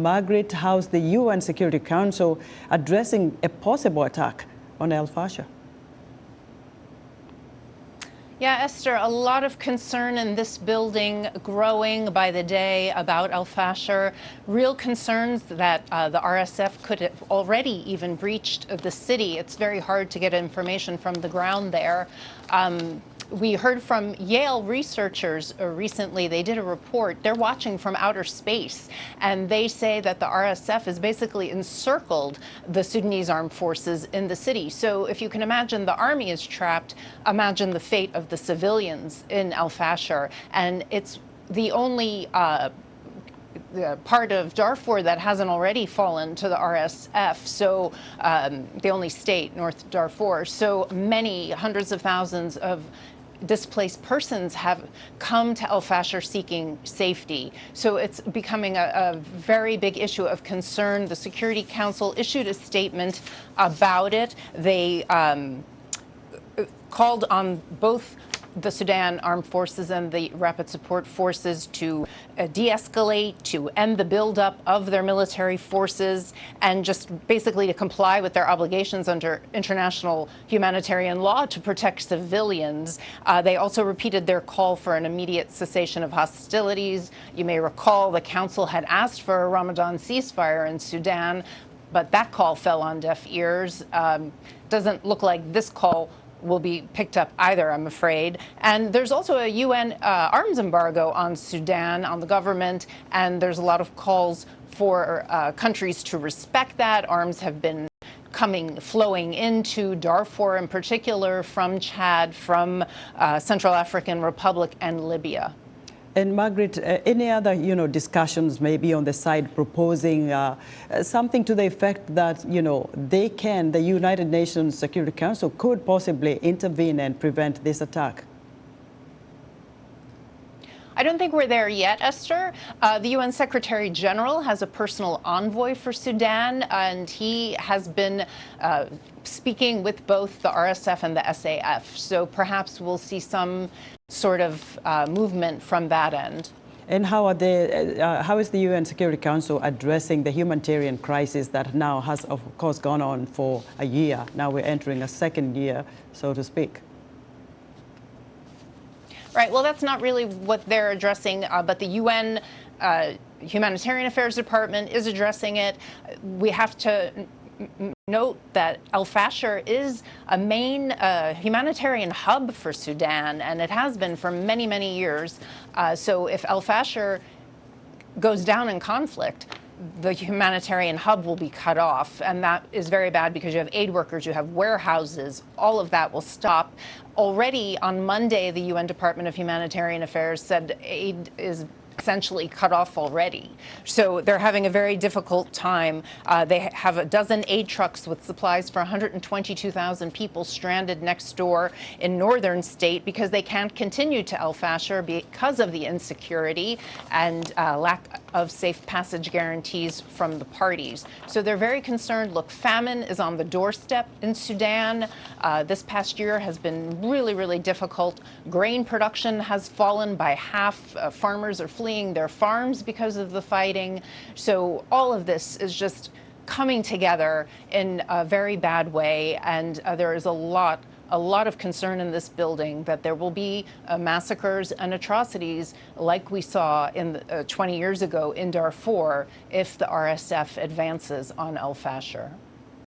Margaret, how's the UN Security Council addressing a possible attack on Fasher? Yeah, Esther, a lot of concern in this building, growing by the day about Fasher. Real concerns that the RSF could have already even breached the city. It's very hard to get information from the ground there. We heard from Yale researchers recently. They did a report. They're watching from outer space, and they say that the RSF has basically encircled the Sudanese armed forces in the city. So if you can imagine the army is trapped, imagine the fate of the civilians in Fasher. And it's the only the part of Darfur that hasn't already fallen to the RSF, so the only state, North Darfur. So many hundreds of thousands of displaced persons have come to Fasher seeking safety. So it's becoming a very big issue of concern. The Security Council issued a statement about it. They called on both the Sudan Armed Forces and the Rapid Support Forces to de-escalate, to end the buildup of their military forces, and just basically to comply with their obligations under international humanitarian law to protect civilians. They also repeated their call for an immediate cessation of hostilities. You may recall the Council had asked for a Ramadan ceasefire in Sudan, but that call fell on deaf ears. Doesn't look like this call will be picked up either, I'm afraid. And there's also a UN arms embargo on Sudan, on the government, and there's a lot of calls for countries to respect that. Arms have been flowing into Darfur in particular, from Chad, from Central African Republic and Libya. And Margaret, any other, discussions maybe on the side proposing something to the effect that, the United Nations Security Council could possibly intervene and prevent this attack? I don't think we're there yet, Esther. The UN Secretary General has a personal envoy for Sudan, and he has been speaking with both the RSF and the SAF. So perhaps we'll see some sort of movement from that end. And how is the UN Security Council addressing the humanitarian crisis that now has, of course, gone on for a year? Now we're entering a second year, so to speak. Right. Well, that's not really what they're addressing, but the UN Humanitarian Affairs Department is addressing it. We have to note that Fasher is a main humanitarian hub for Sudan, and it has been for many, many years. So if Fasher goes down in conflict, the humanitarian hub will be cut off, and that is very bad because you have aid workers, you have warehouses, all of that will stop. Already on Monday, the UN Department of Humanitarian Affairs said aid is essentially cut off already. So they're having a very difficult time. They have a dozen aid trucks with supplies for 122,000 people stranded next door in northern state because they can't continue to Fasher because of the insecurity and lack of safe passage guarantees from the parties. So they're very concerned. Look, famine is on the doorstep in Sudan. This past year has been really, really difficult. Grain production has fallen by half. Farmers are fleeing their farms because of the fighting. So all of this is just coming together in a very bad way, and there is a lot of concern in this building that there will be massacres and atrocities like we saw in 20 years ago in Darfur if the RSF advances on Fasher.